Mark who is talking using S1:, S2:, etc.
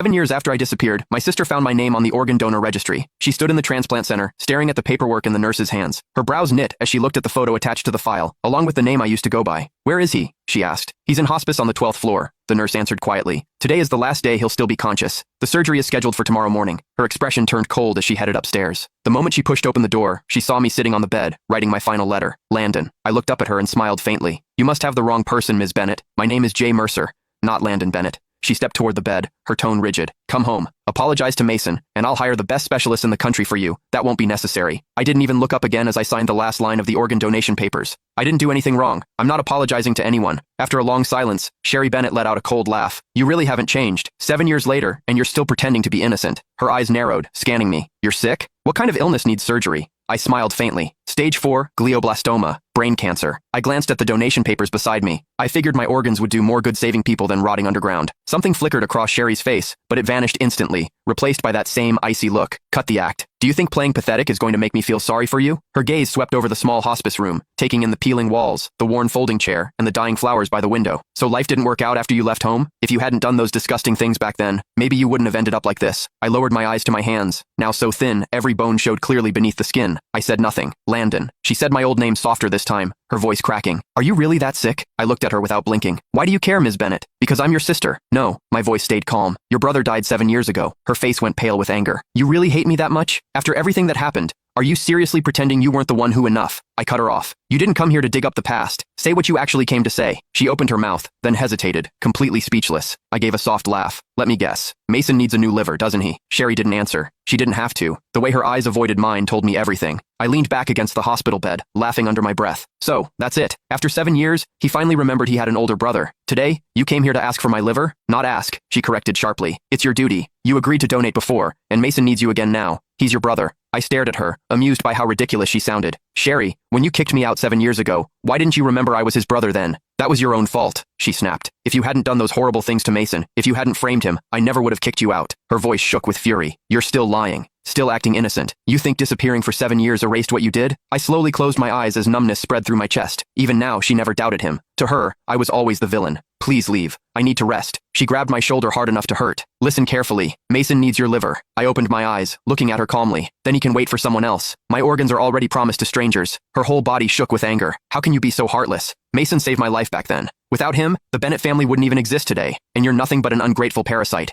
S1: 7 years after I disappeared, my sister found my name on the organ donor registry. She stood in the transplant center, staring at the paperwork in the nurse's hands. Her brows knit as she looked at the photo attached to the file, along with the name I used to go by. "Where is he?" she asked. "He's in hospice on the 12th floor," the nurse answered quietly. "Today is the last day he'll still be conscious. The surgery is scheduled for tomorrow morning." Her expression turned cold as she headed upstairs. The moment she pushed open the door, she saw me sitting on the bed, writing my final letter. Landon. I looked up at her and smiled faintly. "You must have the wrong person, Ms. Bennett. My name is Jay Mercer, not Landon Bennett." She stepped toward the bed, her tone rigid. "Come home. Apologize to Mason, and I'll hire the best specialist in the country for you. That won't be necessary." I didn't even look up again as I signed the last line of the organ donation papers. I didn't do anything wrong. I'm not apologizing to anyone. After a long silence, Sherry Bennett let out a cold laugh. "You really haven't changed. 7 years later, and you're still pretending to be innocent." Her eyes narrowed, scanning me. "You're sick? What kind of illness needs surgery?" I smiled faintly. "Stage 4, glioblastoma, brain cancer." I glanced at the donation papers beside me. I figured my organs would do more good saving people than rotting underground. Something flickered across Sherry's face, but it vanished instantly, replaced by that same icy look. "Cut the act. Do you think playing pathetic is going to make me feel sorry for you?" Her gaze swept over the small hospice room, taking in the peeling walls, the worn folding chair, and the dying flowers by the window. "So life didn't work out after you left home? If you hadn't done those disgusting things back then, maybe you wouldn't have ended up like this." I lowered my eyes to my hands, now so thin, every bone showed clearly beneath the skin. I said nothing. "Landon." She said my old name softer this time, her voice cracking. "Are you really that sick?" I looked at her without blinking. "Why do you care, Ms. Bennett?" "Because I'm your sister." "No." My voice stayed calm. "Your brother died 7 years ago." Her face went pale with anger. "You really hate me that much? After everything that happened? Are you seriously pretending you weren't the one who enough?" I cut her off. "You didn't come here to dig up the past. Say what you actually came to say." She opened her mouth, then hesitated, completely speechless. I gave a soft laugh. "Let me guess. Mason needs a new liver, doesn't he?" Sherry didn't answer. She didn't have to. The way her eyes avoided mine told me everything. I leaned back against the hospital bed, laughing under my breath. "So, that's it. After 7 years, he finally remembered he had an older brother. Today, you came here to ask for my liver?" "Not ask," she corrected sharply. "It's your duty. You agreed to donate before, and Mason needs you again now. He's your brother." I stared at her, amused by how ridiculous she sounded. "Sherry, when you kicked me out 7 years ago, why didn't you remember I was his brother then?" "That was your own fault," she snapped. "If you hadn't done those horrible things to Mason, if you hadn't framed him, I never would have kicked you out." Her voice shook with fury. "You're still lying. Still acting innocent. You think disappearing for 7 years erased what you did?" I slowly closed my eyes as numbness spread through my chest. Even now, she never doubted him. To her, I was always the villain. "Please leave. I need to rest." She grabbed my shoulder hard enough to hurt. "Listen carefully. Mason needs your liver." I opened my eyes, looking at her calmly. "Then he can wait for someone else. My organs are already promised to strangers." Her whole body shook with anger. "How can you be so heartless? Mason saved my life back then. Without him, the Bennett family wouldn't even exist today, and you're nothing but an ungrateful parasite."